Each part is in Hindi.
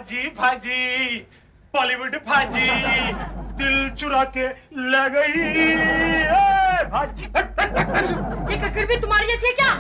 भाजी भाजी बॉलीवुड भाजी दिल चुरा के ले गई भाजी। ये ककड़ भी तुम्हारी जैसी है क्या?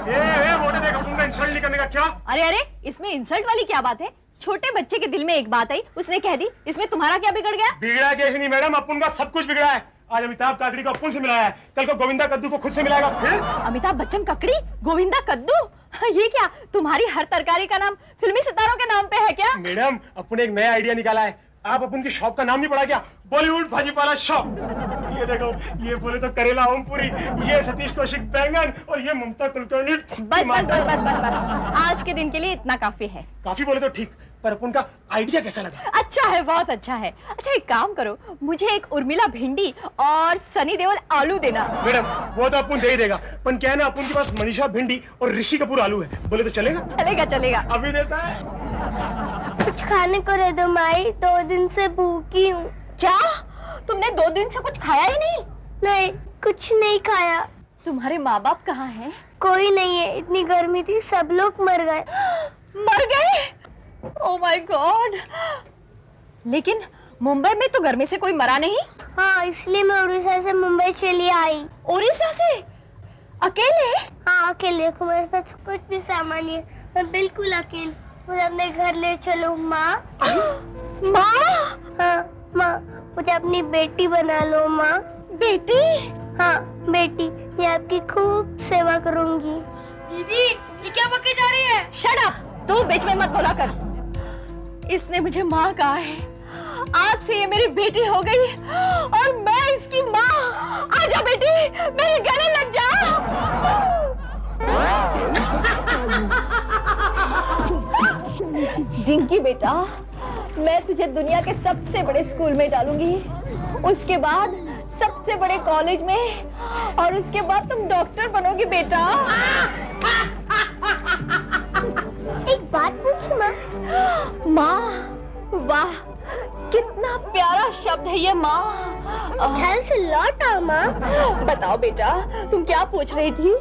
मोटे देख अपन का इंसल्ट नहीं करने का क्या? अरे अरे, इसमें इंसल्ट वाली क्या बात है? छोटे बच्चे के दिल में एक बात आई, उसने कह दी, इसमें तुम्हारा क्या बिगड़ गया? बिगड़ा कैसे नहीं मैडम, अपन का सब कुछ बिगड़ा है। आज अमिताभ काकड़ी को अपन से मिलाया है, कल को गोविंदा कद्दू को खुद से मिलाएगा। फिर अमिताभ बच्चन ककड़ी, गोविंदा कद्दू, ये क्या? तुम्हारी हर तरकारी का नाम फिल्मी सितारों के नाम पे है क्या? मैडम अपन ने एक नया आइडिया निकाला है। आप अपन की शॉप का नाम नहीं पढ़ा क्या? बॉलीवुड भाजीपाला शॉप। ये देखो, ये बोले तो करेला ओमपुरी, ये सतीश कौशिक बैंगन और ये ममता कुलकर्णी। बस बस बस बस बस बस, आज के दिन के लिए इतना काफी है। काफी बोले तो ठीक, पर अपन का आइडिया कैसा लगा? अच्छा है, बहुत अच्छा है। अच्छा एक काम करो, मुझे एक उर्मिला भिंडी और सनी देओल आलू देना। मैडम वो तो अपन दे ही देगा, पर क्या है ना, अपन के पास मनीषा भिंडी और ऋषि कपूर आलू है। बोले तो चलेगा? चलेगा चलेगा। अभी देता है। कुछ खाने को दे दो माई, 2 दिन से भूखी हूँ। क्या? तुमने 2 दिन से कुछ खाया ही नहीं? नहीं, कुछ नहीं खाया। तुम्हारे माँ बाप कहाँ हैं? कोई नहीं है, इतनी गर्मी थी, सब लोग मर गए। मर गए? Oh my God. लेकिन मुंबई में तो गर्मी से कोई मरा नहीं। हाँ, इसलिए मैं उड़ीसा से मुंबई चली आई। उड़ीसा से अकेले? हाँ, अकेले। देखो मेरे पास कुछ भी सामान नहीं है, मैं बिल्कुल अकेले। मुझे अपने घर ले चलो माँ। माँ? हाँ माँ, मुझे अपनी बेटी बना लो माँ। बेटी? हाँ बेटी, मैं आपकी खूब सेवा करूंगी। दीदी ये क्या बके जा रही है? शट अप, तू बीच में मत बोला कर। इसने मुझे माँ कहा है, आज से ये मेरी बेटी हो गई और मैं इसकी माँ। आजा बेटी, मेरे गले लग जा। जिंकी बेटा, मैं तुझे दुनिया के सबसे बड़े स्कूल में डालूंगी, उसके बाद सबसे बड़े कॉलेज में, और उसके बाद तुम डॉक्टर बनोगी बेटा। एक बात पूछूं माँ? माँ? वाह, कितना प्यारा शब्द है ये माँ। थैंक्स अ लॉट माँ। बताओ बेटा, तुम क्या पूछ रही थी?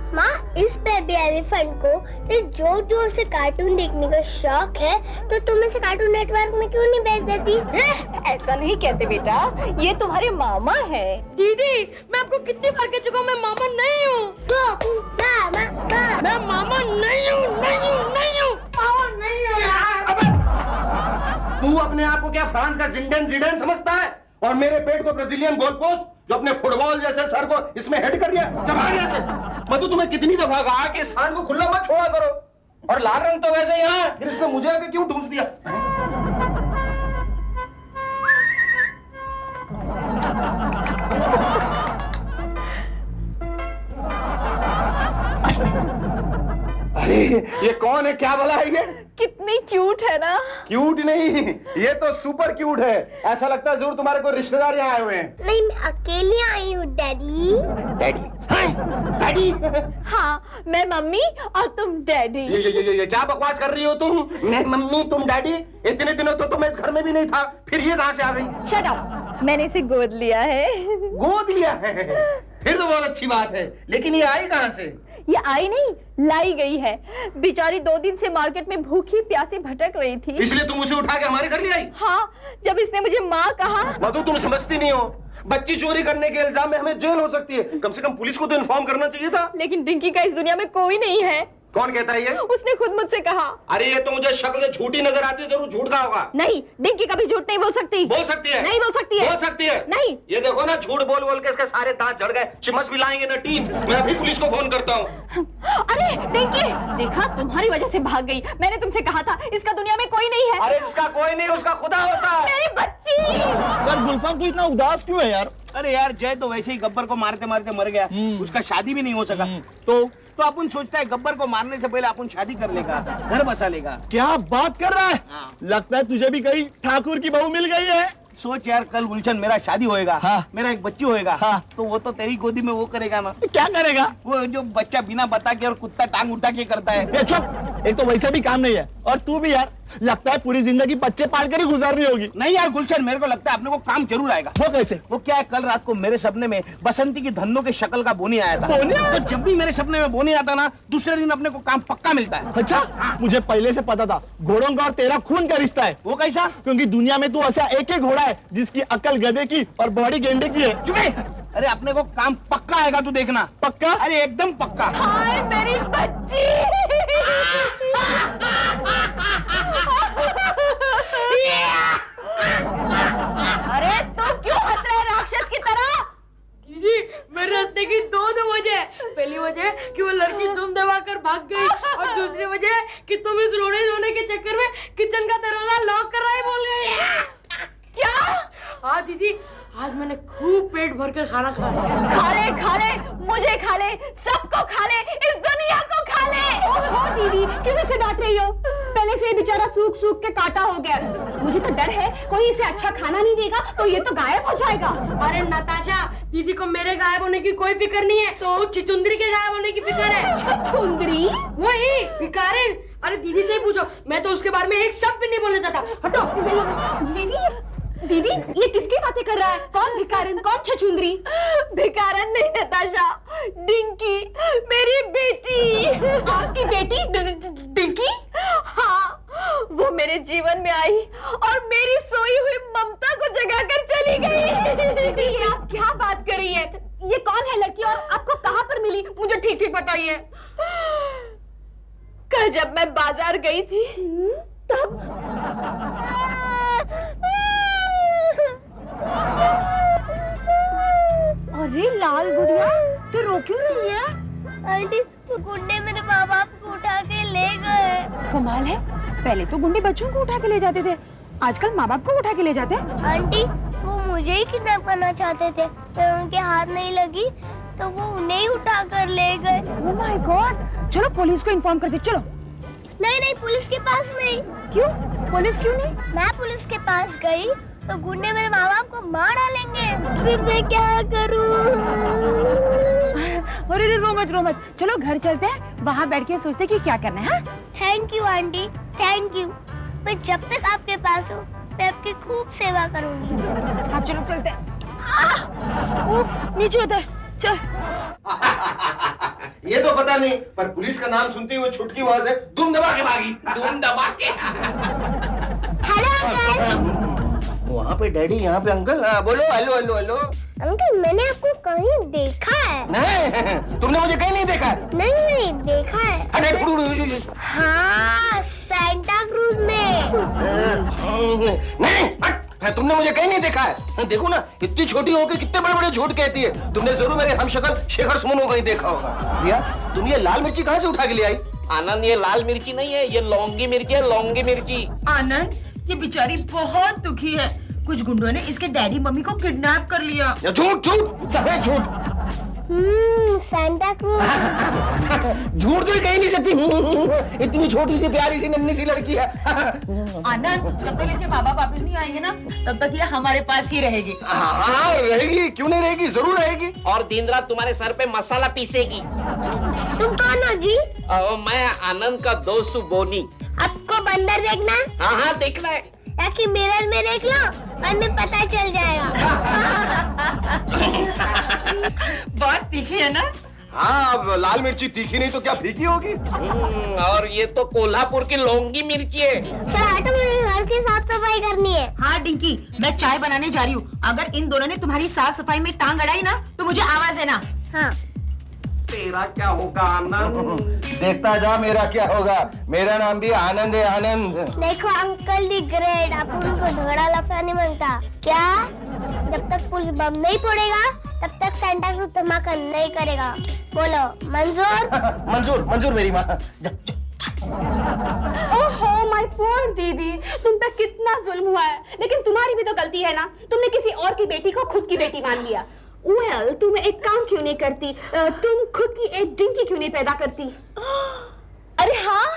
माँ, इस बेबी एलिफेंट को इस जोर जोर से कार्टून देखने का शौक है, तो तुम इसे कार्टून नेटवर्क में क्यों नहीं भेज देती? ऐसा नहीं कहते बेटा, ये तुम्हारे मामा है। दीदी मैं आपको कितनी बार कह चुका हूँ, मैं मामा नहीं हूँ। मैं मामा नहीं हूँ, नहीं हूँ, नहीं हूँ, मामा नहीं हूँ यार। तू अपने आप को क्या फ्रांस का जिंडेन जिडेन समझता है, और मेरे पेट को ब्राजीलियन गोल पोस्ट जो अपने फुटबॉल जैसे सर को इसमें हेड कर दिया। जबान यहाँ से। मैं तो तुम्हें कितनी दफा कहा कि इस स्थान को खुला मत छोड़ा करो, और लाल रंग तो वैसे यहाँ है, फिर इसमें मुझे आके क्यों ढूंढ दिया? अरे ये कौन है, क्या भला है ये? कितनी क्यूट है ना? क्यूट नहीं, ये तो सुपर क्यूट है। ऐसा लगता है जरूर तुम्हारे कोई रिश्तेदार यहाँ आए हुए हैं। नहीं, मैं अकेली आई हूँ डैडी। डैडी? डैडी? हाँ, मैं मम्मी और तुम डैडी। ये क्या बकवास कर रही हो तुम? मैं मम्मी, तुम डैडी? इतने दिनों तो मैं इस घर में भी नहीं था, फिर ये कहाँ से आ गई? शट अप, मैंने इसे गोद लिया है। गोद लिया है? फिर तो बहुत अच्छी बात है, लेकिन ये आई कहाँ से? ये आई नहीं, लाई गई है। बेचारी 2 दिन से मार्केट में भूखी प्यासी भटक रही थी, इसलिए तुम उसे उठा के हमारे घर ले आई? हाँ, जब इसने मुझे माँ कहा। मधु तुम समझती नहीं हो, बच्ची चोरी करने के इल्जाम में हमें जेल हो सकती है। कम से कम पुलिस को तो इन्फॉर्म करना चाहिए था। लेकिन डिंकी का इस दुनिया में कोई नहीं है। कौन कहता है ये? उसने खुद मुझसे कहा। अरे ये तो मुझे शक्ल से झूठी नजर आती है, जरूर झूठ का होगा। नहीं, डिंकी कभी झूठ नहीं बोल सकती। बोल सकती है? नहीं बोल सकती है। बोल सकती है? नहीं। ये देखो ना, झूठ बोल बोल के इसके सारे दांत झड़ गए, चिमस भी लाएंगे ना टीथ। मैं अभी पुलिस को फोन करता हूँ। अरे डिंकी, देखा, तुम्हारी वजह से भाग गई। मैंने तुमसे कहा था इसका दुनिया में कोई नहीं है। अरे इसका कोई नहीं, उसका खुदा होता है। मेरी बच्ची। यार गुलफाम तू इतना उदास क्यों है यार? अरे यार, जय तो वैसे ही गब्बर को मारते मारते मर गया, उसका शादी भी नहीं हो सका। तो अपन सोचता है गब्बर को मारने से पहले अपन शादी कर लेगा, घर बसा लेगा। क्या बात कर रहा है? लगता है तुझे भी कहीं ठाकुर की बहू मिल गई है। सोच यार, कल गुलशन मेरा शादी होएगा, हाँ। मेरा एक बच्ची होएगा, हाँ। तो वो तो तेरी गोदी में वो करेगा ना। क्या करेगा? वो जो बच्चा बिना बता के और कुत्ता टांग उठा के करता है। चुप, एक तो वैसे भी काम नहीं है, और तू भी यार लगता है पूरी जिंदगी बच्चे पाल कर ही गुजारनी होगी। नहीं यार गुलशन, मेरे को लगता है अपने को काम जरूर आएगा। वो कैसे? वो क्या है, कल रात को मेरे सपने में बसंती की धन्नो के शक्ल का बोनी आया था। बोनी? तो जब भी मेरे सपने में बोनी आता ना, दूसरे दिन अपने को काम पक्का मिलता है। अच्छा, मुझे पहले से पता था घोड़ों का और तेरा खून का रिश्ता है। वो कैसा? क्योंकि दुनिया में तू ऐसा एक ही घोड़ा है जिसकी अकल गधे की और बॉडी गेंडे की है। चुप है। अरे अपने को काम पक्का आएगा, तू देखना। पक्का? अरे एकदम पक्का। हाय मेरी बच्ची। अरे तू क्यों हंस रहा है राक्षस की तरह? दीदी, मेरे हंसने की दो वजह। पहली वजह कि वो लड़की दुम दबाकर भाग गई, और दूसरी वजह कि तुम इस रोने धोने के चक्कर में किचन का दरवाजा लॉक कर रहा है बोल गई। क्या? हाँ दीदी, आज मैंने खूब पेट भरकर खाना खाया। खा ले, मुझे खा ले, सबको खा ले, इस दुनिया को खा ले। ओहो दीदी, क्यों इसे डांट रही हो? पहले से ये बेचारा सूख सूख के काटा हो गया। मुझे तो डर है कोई इसे अच्छा खाना नहीं देगा तो ये तो गायब हो जाएगा। अरे नताशा, दीदी को मेरे गायब होने की कोई फिक्र नहीं है, तो छिचुंदरी के गायब होने की फिक्र है। छिचुंदरी? वही भिखारिन। अरे दीदी से ही पूछो, मैं तो उसके बारे में एक शब्द भी नहीं बोलना चाहता। हटो। दीदी, ये किसकी बातें कर रहा है? कौन भिखारन, कौन छछुंदरी? भिखारन नहीं नताशा, डिंकी, मेरी बेटी। आपकी बेटी डिंकी? हाँ, वो मेरे जीवन में आई और मेरी सोई हुई ममता को जगाकर चली गई। दीदी, आप क्या बात कर रही है? ये कौन है लड़की और आपको कहाँ पर मिली? मुझे ठीक ठीक बताइए। कल जब मैं बाजार गई थी तब अरे लाल गुड़िया, तू रो क्यों रही है? आंटी, वो गुंडे मेरे माँ बाप को उठा के ले गए। कमाल है, पहले तो गुंडे बच्चों को उठा के ले जाते थे, आजकल माँ बाप को उठा के ले जाते हैं। आंटी, वो मुझे ही किडनैप करना चाहते थे, मैं उनके हाथ नहीं लगी तो वो उन्हें ही उठा कर ले गए। ओह माय गॉड, चलो पुलिस को इन्फॉर्म करते। चलो। नहीं, पुलिस के पास नहीं। क्यों? पुलिस क्यों नहीं? मैं पुलिस के पास गई तो गुंडे मेरे माँ बाप को मार डालेंगे, फिर मैं क्या करूँ? अरे रो मत, चलो घर चलते हैं, वहाँ बैठ के सोचते कि क्या करना है। Thank you aunty, thank you. मैं जब तक आपके पास हूँ मैं आपकी खूब सेवा करूँगी। हाँ चलो चलते हैं। नीचे होता है, चल। ये तो पता नहीं, पर पुलिस का नाम सुनती वो छुटकी वहां से दुम दबा के भागी। दुम दबा के। Hello uncle. वहाँ पे डैडी, यहाँ पे अंकल। बोलो हेलो हेलो हेलो। अंकल, मैंने आपको कहीं देखा है। नहीं, तुमने मुझे कहीं नहीं देखा है। नहीं, देखा है। अरे हाँ, सांता क्रूज में। नहीं, तुमने मुझे कहीं नहीं देखा है। देखो ना, इतनी छोटी होकर कितने बड़े बड़े झूठ कहती है। तुमने जरूर मेरे हमशक्ल शेखर सुमन को कहीं देखा होगा। भैया, तुम ये लाल मिर्ची कहाँ से उठा के ले आई? आनंद, ये लाल मिर्ची नहीं है, ये लौंगी मिर्ची है, लौंगी मिर्ची। आनंद, ये बेचारी बहुत दुखी है, कुछ गुंडों ने इसके डैडी मम्मी को किडनैप कर लिया। झूठ, सफेद झूठ। Santa cruise. झूठ तो कहीं नहीं सकती, इतनी छोटी सी प्यारी सी नन्ही सी लड़की है। आनंद, जब तक इसके बाबा वापस नहीं आएंगे ना, तब तक ये हमारे पास ही रहेगी। हाँ, रहेगी, क्यों नहीं रहेगी, जरूर रहेगी। और दिन रात तुम्हारे सर पे मसाला पीसेगी। तुम कौन हो जी? मैं आनंद का दोस्त हूँ, बोनी। आपको बंदर देखना? हाँ, देखना है। ताकि मिरर में देख लो और मैं पता चल जाएगा। बहुत तीखी है ना? हाँ, अब लाल मिर्ची तीखी नहीं तो क्या फीकी होगी? और ये तो कोल्हापुर की लौंगी मिर्ची है। चल हटो, मुझे घर की साफ सफाई करनी है। हाँ डिंकी, मैं चाय बनाने जा रही हूँ, अगर इन दोनों ने तुम्हारी साफ सफाई में टांग अड़ाई ना तो मुझे आवाज देना। हाँ। तेरा क्या होगा आनंद? देखता जा मेरा क्या होगा। मेरा नाम भी आनंद है, आनंद। देखो अंकल दी ग्रेट, आप उनको झगड़ा लफड़ा नहीं मांगता क्या? जब तक पुलिस बम नहीं फोड़ेगा तब तक सांता क्रूज धमाका नहीं करेगा। बोलो मंजूर? मंजूर मेरी माँ। ओहो माय पुअर दीदी, तुम पे कितना जुल्म हुआ है, लेकिन तुम्हारी भी तो गलती है ना, तुमने किसी और की बेटी को खुद की बेटी मान लिया। Well, तुम एक काम क्यों नहीं करती? तुम खुद की एक डिंकी क्यों नहीं पैदा करती? अरे हाँ,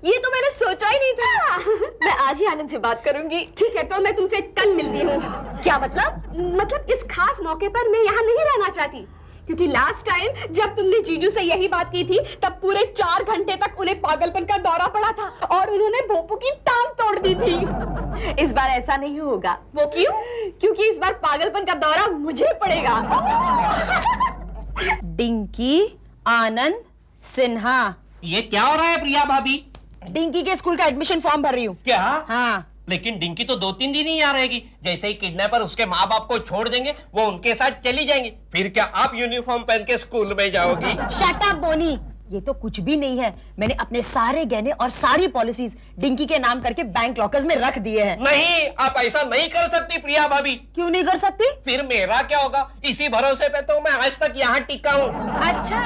ये तो मैंने सोचा ही नहीं था। मैं आज ही आनंद से बात करूंगी। ठीक है, तो मैं तुमसे कल मिलती हूँ। क्या मतलब? मतलब इस खास मौके पर मैं यहाँ नहीं रहना चाहती, क्योंकि लास्ट टाइम जब तुमने जीजू से यही बात की थी तब पूरे 4 घंटे तक उन्हें पागलपन का दौरा पड़ा था और उन्होंने भोपू की टांग तोड़ दी थी। इस बार ऐसा नहीं होगा। वो क्यों? क्योंकि इस बार पागलपन का दौरा मुझे पड़ेगा। डिंकी आनंद सिन्हा। ये क्या हो रहा है प्रिया भाभी? डिंकी के स्कूल का एडमिशन फॉर्म भर रही हूँ। क्या? हाँ। लेकिन डिंकी तो 2-3 दिन ही यहाँ रहेगी। जैसे ही किडनैपर उसके माँ बाप को छोड़ देंगे वो उनके साथ चली जाएंगी। फिर क्या आप यूनिफॉर्म पहन के स्कूल में जाओगी? शट अप बोनी, ये तो कुछ भी नहीं है। मैंने अपने सारे गहने और सारी पॉलिसीज डिंकी के नाम करके बैंक लॉकर्स में रख दिए हैं। नहीं, आप ऐसा नहीं कर सकती प्रिया भाभी। क्यों नहीं कर सकती? फिर मेरा क्या होगा? इसी भरोसे पे तो मैं आज तक यहाँ टिका हूँ। अच्छा,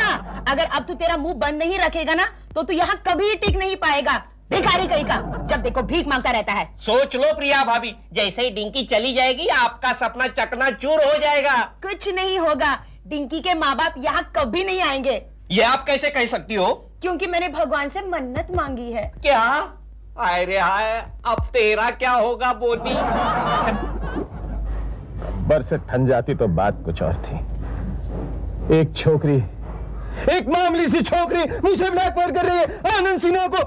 अगर अब तू तेरा मुंह बंद नहीं रखेगा ना तो तू यहाँ कभी टिक नहीं पाएगा। भिखारी कहीं का, जब देखो भीख मांगता रहता है। सोच लो प्रिया भाभी, जैसे ही डिंकी चली जाएगी आपका सपना चकनाचूर हो जाएगा। कुछ नहीं होगा, डिंकी के माँ बाप यहाँ कभी नहीं आएंगे। ये आप कैसे कह सकती हो? क्योंकि मैंने भगवान से मन्नत मांगी है। क्या? हाय रे हाय, अब तेरा क्या होगा बोनी? बर से थन जाती तो बात कुछ और थी। एक छोकरी, एक मामूली सी छोकरी मुझे ब्लैकमेल कर रही है आनंद सिन्हा को।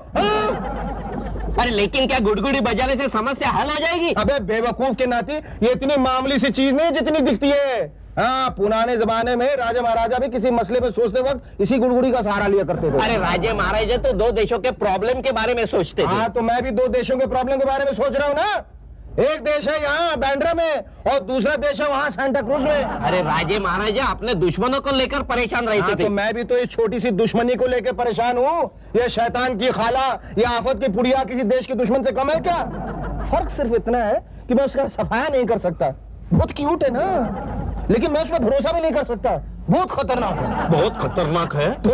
अरे लेकिन क्या गुड़गुड़ी बजाने से समस्या हल हो जाएगी? अबे बेवकूफ के नाती, ये इतनी मामूली सी चीज नहीं जितनी दिखती है। हाँ, पुराने जमाने में राजा महाराजा भी किसी मसले पे सोचते वक्त इसी गुड़गुड़ी का सहारा लिया करते थे। अरे राजे महाराजे तो 2 देशों के प्रॉब्लम के बारे में सोचते थे। हाँ, तो मैं भी 2 देशों के प्रॉब्लम के बारे में सोच रहा हूँ ना। एक देश है यहाँ बैंड्रा में और दूसरा देश है वहाँ सांता क्रूज में। अरे राजे महाराजा अपने दुश्मनों को लेकर परेशान रहते हाँ, थे। तो मैं भी तो इस छोटी सी दुश्मनी को लेकर परेशान हूँ। ये शैतान की खाला या आफत की पुड़िया किसी देश के दुश्मन से कम है क्या? फर्क सिर्फ इतना है कि मैं उसका सफाया नहीं कर सकता। बहुत क्यूट है ना, लेकिन मैं उस पर भरोसा भी नहीं कर सकता। बहुत खतरनाक है। बहुत खतरनाक है तो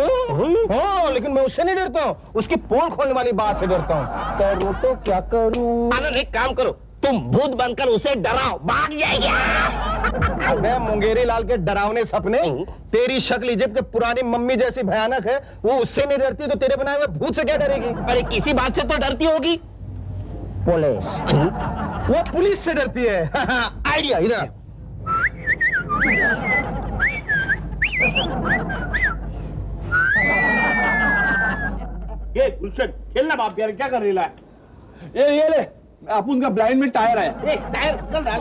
हाँ, लेकिन मैं उससे नहीं डरता हूँ, उसकी पोल खोलने वाली बात से डरता हूँ। करूँ तो क्या करूँ? आनंद, एक काम करो, तुम भूत बनकर उसे डराओ, भाग जाएगी। अबे मुंगेरी लाल के डरावने सपने, तेरी शक्ल इजिप्ट के पुरानी मम्मी जैसी भयानक है, वो उससे नहीं डरती तो तेरे बनाए हुए भूत से क्या डरेगी? अरे किसी बात से तो डरती होगी। पुलिस, वो पुलिस से डरती है। आइडिया इधर। ये गुलशन खेलना बाप यार, क्या कर रही है? ये ले, अपन का ब्लाइंड में टायर है। टायर कल डाल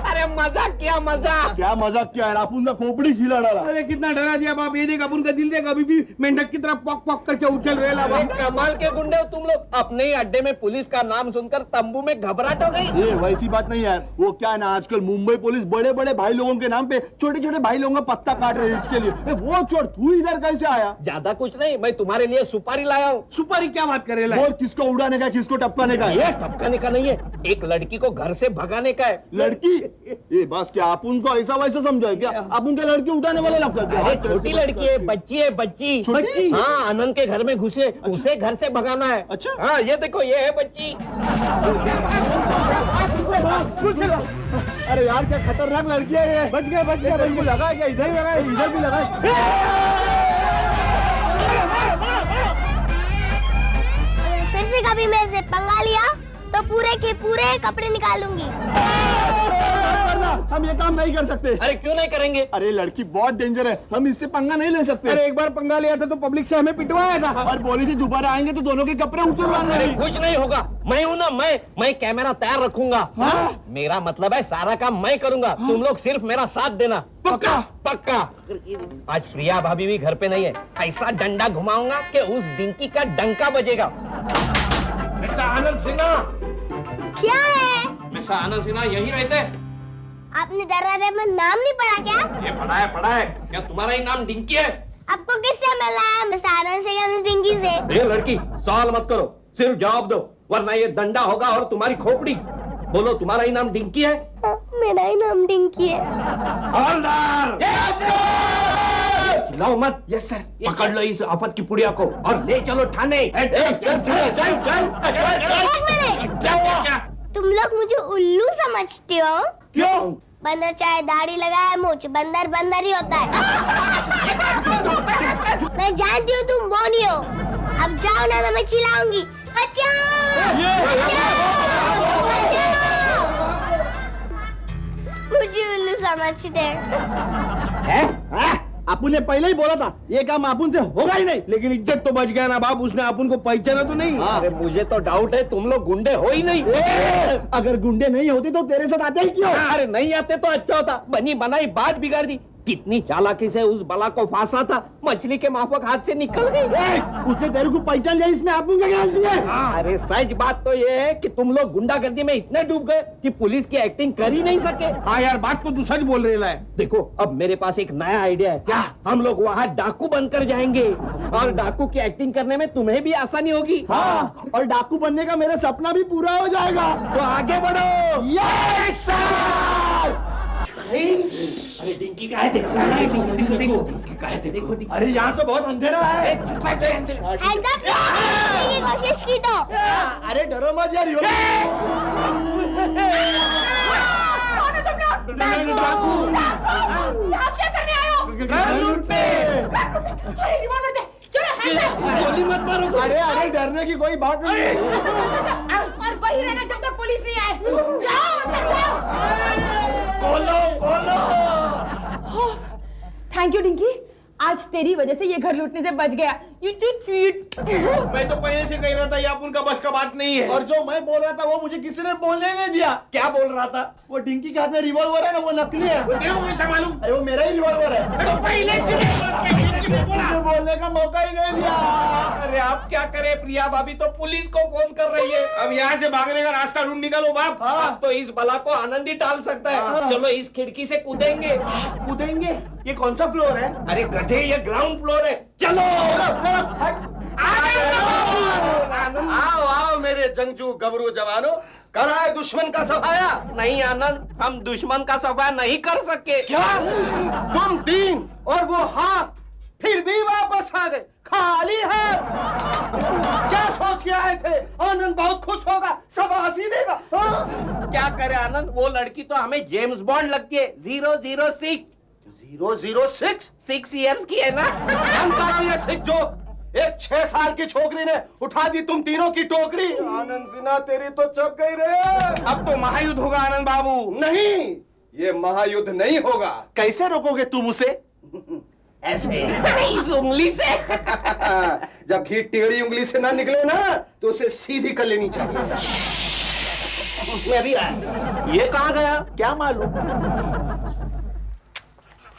अरे मजाक किया, मजाक। क्या मजाक किया है? अपन का खोपड़ी खिला डाला। अरे कितना डरा दिया बाप। ये देख, अपन का दिल देख अभी भी मेंढक की तरह पॉक पॉक करके उछल रहे ला बाप। कमाल के गुंडे हो तुम लोग। अपने ही अड्डे में पुलिस का नाम सुनकर तंबू में घबराहट हो गई। ये वैसी बात नहीं यार, वो क्या है ना, आजकल मुंबई पुलिस बड़े बड़े भाई लोगों के नाम पे छोटे छोटे भाई लोगों का पत्ता काट रहे हैं इसके लिए। वो छोड़, तू इधर कैसे आया? ज्यादा कुछ नहीं, मैं तुम्हारे लिए सुपारी लाया हूँ। सुपारी क्या बात करे ला? और किसको उड़ाने का, किसको टपकाने का? ये टपकाने का नहीं है, एक लड़की को घर से भगाने का है। लड़की? ये बस क्या आप उनको ऐसा वैसा समझो है क्या? आप उनके लड़की उठाने वाले लगता है क्या? अरे छोटी लड़की है, बच्ची है, बच्ची। बच्ची? हाँ, आनंद के घर में घुसे, उसे घर से भगाना है। अच्छा। हाँ, ये देखो, ये है बच्ची। अरे यार क्या खतरनाक लड़की है ये। बच गए। को लगा क्या? इधर भी लगा, इधर भी लगा। अगर फिर से कभी मेरे से पंगा लिया तो पूरे के पूरे कपड़े निकालूंगी। हम ये काम नहीं कर सकते। अरे क्यों नहीं करेंगे? अरे लड़की बहुत डेंजर है, हम इससे पंगा नहीं ले सकते। अरे एक बार पंगा लिया था तो पब्लिक से हमें पिटवाया था। और बोली थी दोबारा आएंगे तो दोनों के कपड़े उतरवाने। अरे कुछ नहीं होगा, मैं हूँ ना, मैं कैमरा तैयार रखूंगा। हाँ? मेरा मतलब है सारा काम मैं करूंगा। तुम लोग सिर्फ मेरा साथ देना। पक्का? पक्का। आज प्रिया भाभी भी घर पे नहीं है, ऐसा डंडा घुमाऊंगा कि उस डिंकी का डंका बजेगा। मिस्टर आनंद सिन्हा। क्या है? मिस्टर आनंद सिन्हा यही रहते? आपने दरवाजे में नाम नहीं पढ़ा क्या? ये पढ़ा है। क्या तुम्हारा ही नाम डिंकी है? आपको किससे मिला? मिस्टर आनंद से या मिस डिंकी से? ये लड़की, सवाल मत करो, सिर्फ जवाब दो, वरना ये डंडा होगा और तुम्हारी खोपड़ी। बोलो, तुम्हारा ही नाम डिंकी है? मेरा ही नाम डिंकी है। हवलदार! चिल्लाओ मत। Yes sir. पकड़ लो इस आफत की पुड़िया को और ले चलो थाने। क्या हुआ? तुम लोग मुझे उल्लू समझते हो? क्यों? बंदर चाहे दाढ़ी लगाए मूंछ, बंदर बंदर ही होता है। मैं जानती हूँ तुम बोनी हो। अब जाओ ना तो मैं चिल्लाऊंगी। बचाओ! बचाओ! बचाओ! समझते है? अपुन ने पहले ही बोला था ये काम अपुन से होगा ही नहीं, लेकिन इज्जत तो बच गया ना बाप, उसने अपुन को पहचाना तो नहीं। अरे मुझे तो डाउट है तुम लोग गुंडे हो ही नहीं। अगर गुंडे नहीं होते तो तेरे साथ आते ही क्यों? अरे नहीं आते तो अच्छा होता, बनी बनाई बात बिगाड़ दी। कितनी चालाकी से उस बला को फांसा था, मछली के माफक हाथ से निकल गई। उसने तेरे को पहचान लिया, इसमें अपुन क्या गलती है? अरे सच बात तो ये है कि तुम लोग गुंडागर्दी में इतने डूब गए कि पुलिस की एक्टिंग कर ही नहीं सके। हाँ यार, बात तो तू सच बोल रही है। देखो अब मेरे पास एक नया आइडिया है। क्या? हम लोग वहाँ डाकू बनकर जाएंगे और डाकू की एक्टिंग करने में तुम्हें भी आसानी होगी। हाँ, और डाकू बनने का मेरा सपना भी पूरा हो जाएगा। तो आगे बढ़ो। Yes sir. अरे डिंकी का है, देखो। अरे यहाँ तो बहुत अंधेरा है। हैंड्स अप की कोशिश की तो अरे डरो मत यार। यहाँ क्या करने आए हो? अरे रिवॉल्वर दे, चलो गोली मत मारो। अरे अरे डरने की कोई बात नहीं। और वही रहना जब तक पुलिस नहीं आए। जाओ अंदर जाओ। खोलो। थैंक यू डिंकी, आज तेरी वजह से ये घर लूटने से बच गया। You cheat. मैं तो पहले से कह रहा था ये अपन का बस का बात नहीं है। और जो मैं बोल रहा था वो मुझे किसी ने बोलने नहीं दिया। क्या बोल रहा था? वो डिंकी के हाथ में रिवॉल्वर है ना, वो नकली है। वो तेरे को कैसे मालूम? अरे वो मेरा ही रिवॉल्वर है। तो पहले मुझे बोलने का मौका ही नहीं दिया। अरे आप क्या करें, प्रिया भाभी तो पुलिस को फोन कर रही है। अब यहाँ से भागने का रास्ता ढूंढ निकालो बाप। अब तो इस बला को आनंद ही टाल सकता है। चलो इस खिड़की से कूदेंगे। कूदेंगे? ये कौन सा फ्लोर है? अरे गधे, ये ग्राउंड फ्लोर है। चलो आओ मेरे जंगजू गबरू जवानों, कराए दुश्मन का सफाया। नहीं आनंद, हम दुश्मन का सफाया नहीं कर सके। क्या तुम 3 और वो हाथ फिर भी वापस आ गए खाली है? क्या सोच के आए थे? आनंद बहुत खुश होगा, सब हंसी देगा। हाँ? क्या करे आनंद, वो लड़की तो हमें जेम्स बॉन्ड लगती है। 006 006 6 इयर्स की है ना। हम करो ये सिख जोक। एक 6 साल की छोकरी ने उठा दी तुम तीनों की टोकरी। आनंद सिन्हा तेरी तो चप गई रे। अब तो महायुद्ध होगा आनंद बाबू। नहीं, ये महायुद्ध नहीं होगा। कैसे रोकोगे तुम उसे? ऐसे इस उंगली से। जब घी टेढ़ी उंगली से ना निकले ना तो उसे सीधी कर लेनी चाहिए। मैं भी आया। ये कहाँ गया? क्या मालूम?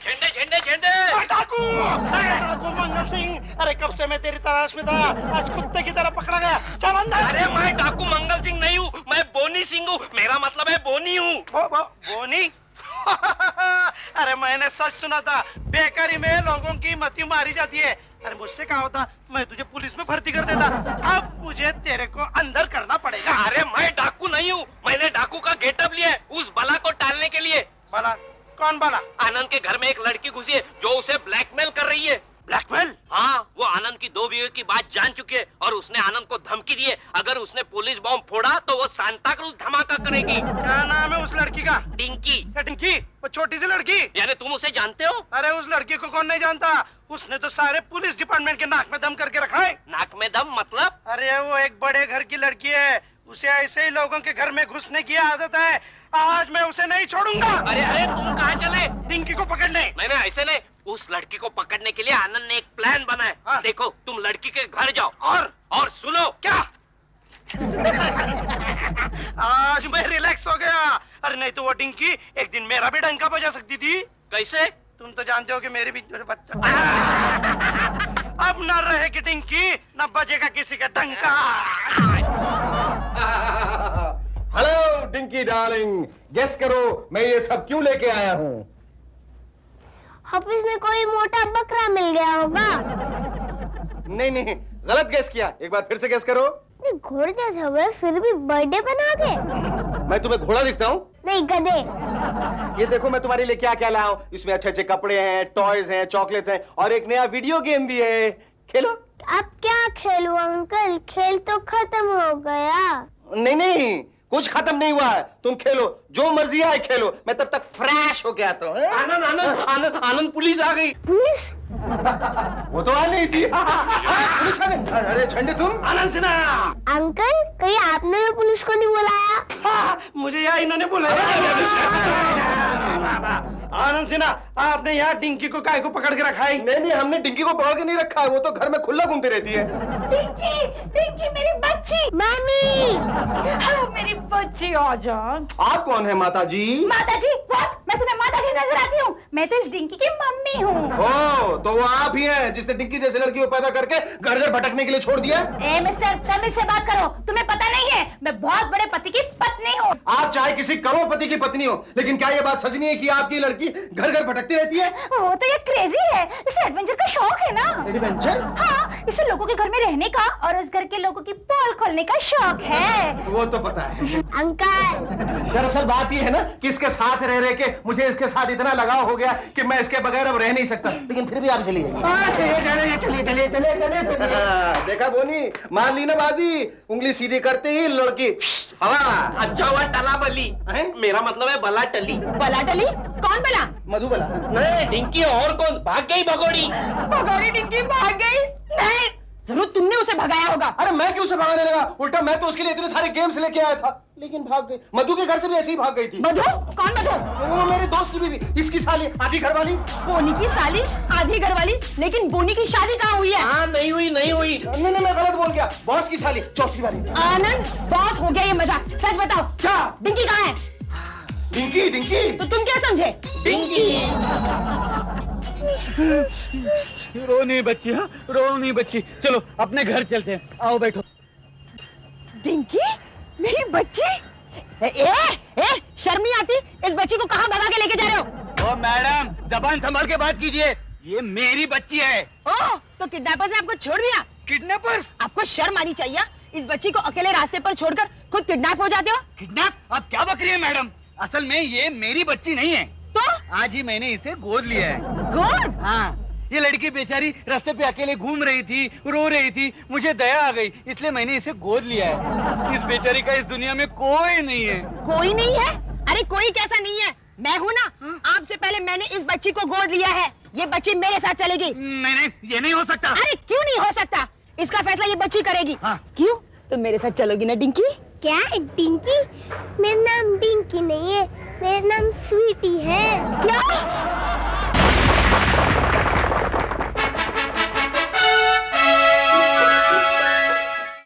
झंडे। डाकू मंगल सिंह, अरे कब से मैं तेरी तलाश में था, आज कुत्ते की तरह पकड़ा गया। चल अंदर। अरे मैं डाकू मंगल सिंह नहीं हूँ, मैं बोनी सिंह हूँ। मेरा मतलब है बोनी हूँ। बोनी? अरे मैंने सच सुना था, बेकारी में लोगों की मती मारी जाती है। अरे मुझसे कहा होता, मैं तुझे पुलिस में भर्ती कर देता। अब मुझे तेरे को अंदर करना पड़ेगा। अरे मैं डाकू नहीं हूँ, मैंने डाकू का गेटअप लिया है उस बला को टालने के लिए। बला? कौन बला? आनंद के घर में एक लड़की घुसी है जो उसे ब्लैकमेल कर रही है। ब्लैकमेल? हाँ, वो आनंद की 2 बीवी की बात जान चुकी है और उसने आनंद को धमकी दी है, अगर उसने पुलिस बॉम्ब फोड़ा तो वो सांता क्रूज धमाका करेगी। क्या नाम है उस लड़की का? डिंकी। क्या डिंकी? वो छोटी सी लड़की? यानी तुम उसे जानते हो? अरे उस लड़की को कौन नहीं जानता, उसने तो सारे पुलिस डिपार्टमेंट के नाक में दम करके रखा है। नाक में दम मतलब? अरे वो एक बड़े घर की लड़की है, उसे ऐसे ही लोगों के घर में घुसने की आदत है। आज मैं उसे नहीं छोड़ूंगा। अरे तुम कहाँ चले? डिंकी को पकड़ने। नहीं ऐसे नहीं, उस लड़की को पकड़ने के लिए आनंद ने एक प्लान बनाया है। हाँ। देखो, तुम लड़की के घर जाओ और सुनो। क्या? आज मैं रिलैक्स हो गया। अरे नहीं तो वो डिंकी एक दिन मेरा भी डंका बजा सकती थी। कैसे? तुम तो जानते हो कि मेरे भी बच्चा। अब न रहेगी डिंकी, न बजेगा किसी का डंका। हेलो डिंकी डार्लिंग, गेस करो मैं ये सब क्यों लेके आया हूँ? ऑफिस में कोई मोटा बकरा मिल गया होगा। नहीं, गलत गेस किया। एक बार फिर से गेस करो। घोड़े जैसे हो गए फिर भी बर्थडे बना दे। मैं तुम्हें घोड़ा दिखता हूँ? नहीं, गधे। ये देखो मैं तुम्हारे लिए क्या क्या लाया हूँ। इसमें अच्छे कपड़े हैं, टॉयज हैं, चॉकलेट्स हैं और एक नया वीडियो गेम भी है। खेलो। अब क्या खेलूं अंकल? खेल तो खत्म हो गया। नहीं, कुछ खत्म नहीं हुआ है। तुम खेलो, जो मर्जी आए खेलो, मैं तब तक फ्रेश होके आता हूँ। आनंद पुलिस आ गई। पुलिस? वो तो आ नहीं थी। पुलिस आ गई। अरे झंडे तुम? आनंद सिन्हा। अंकल, कहीं आपने तो पुलिस को नहीं बुलाया? मुझे यहाँ इन्होंने बुलाया। आनंद सिन्हा, आपने यहाँ डिंकी को काय को पकड़ के रखा है? नहीं, हमने डिंकी को पकड़ के नहीं रखा है, वो तो घर में खुला घूमती रहती है। डिंकी, डिंकी मेरी बच्ची। मामी हाँ, मेरी बच्ची आजा। आप कौन है माता जी? माता जी? व्हाट? मैं तुम्हें माता जी नजर आती हूँ? मैं तो इस डिंकी की मम्मी हूँ। ओ, तो वो आप ही हैं जिसने डिंकी जैसी लड़की को पैदा करके घर घर भटकने के लिए छोड़ दिया? ए मिस्टर, तमीज से बात करो। तुम्हें पता नहीं है, मैं बहुत बड़े पति की पत्नी हूँ। आप चाहे किसी करोड़पति की पत्नी हो, लेकिन क्या ये बात सच नहीं है कि आपकी लड़की घर घर भटकती रहती है? वो तो ये क्रेजी है, इसे एडवेंचर का शौक है ना। एडवेंचर? हाँ, इसे लोगों के घर में रहने का और उस घर के लोगों की पोल खोलने का शौक है। वो तो पता है। अंकल दरअसल बात ये है ना कि इसके साथ रह रह के मुझे इसके साथ इतना लगाव हो गया कि मैं इसके बगैर अब रह नहीं सकता, लेकिन फिर भी आप चलिए देखा बोनी, मार ली ना बाजी, उंगली सीधी करते ही लड़की हवा। अच्छा हुआ टला बली, मेरा मतलब है बला टली। बला टली? कौन बला? मधुबला। नहीं, डिंकी और कौन? भाग गई भगोड़ी। भगोड़ी डिंकी भाग गई? नहीं, जरूर तुमने उसे भगाया होगा। अरे मैं क्यों उसे भगाने लगा? उल्टा मैं तो उसके लिए इतने सारे गेम्स लेके आया था, लेकिन भाग गई। मधु के घर से भी ऐसे ही भाग गई थी। मधु? कौन मधु? वो मेरे दोस्त की बीवी, इसकी साली, आधी घर वाली। बोनी की साली, आधी घर वाली, लेकिन बोनी की शादी कहाँ हुई है? हाँ, नहीं हुई। नहीं, मैं गलत बोल गया, बॉस की साली, चौथी वाली। आनंद, बहुत हो गया ये मजाक, सच बताओ। क्या? डिंकी कहाँ है? डिंकी। तो तुम क्या समझे? रो नहीं बच्ची, हाँ रो नहीं बच्ची, चलो अपने घर चलते हैं, आओ बैठो। डिंकी, मेरी बच्ची? ए, शर्म नहीं आती? इस बच्ची को कहाँ भगा के लेके जा रहे हो? ओ मैडम, जबान संभाल के बात कीजिए, ये मेरी बच्ची है। ओ, तो किडनैपर्स ने आपको छोड़ दिया? किडनैपर्स? आपको शर्म आनी चाहिए। इस बच्ची को अकेले रास्ते पर छोड़कर खुद किडनैप हो जाते हो। किडनैप? आप क्या बक रही है मैडम? असल में ये मेरी बच्ची नहीं है, तो आज ही मैंने इसे गोद लिया है। गुड। हाँ, ये लड़की बेचारी रास्ते पे अकेले घूम रही थी, रो रही थी, मुझे दया आ गई, इसलिए मैंने इसे गोद लिया है। इस बेचारी का इस दुनिया में कोई नहीं है। कोई नहीं है? अरे कोई कैसा नहीं है, मैं हूँ ना। आपसे पहले मैंने इस बच्ची को गोद लिया है, ये बच्ची मेरे साथ चलेगी। नहीं, ये नहीं हो सकता। अरे क्यों नहीं हो सकता? इसका फैसला ये बच्ची करेगी। हाँ। क्यों? तो मेरे साथ चलोगी ना डिंकी? क्या डिंकी? मेरा नाम डिंकी नहीं है, मेरा नाम स्वीटी है। क्या?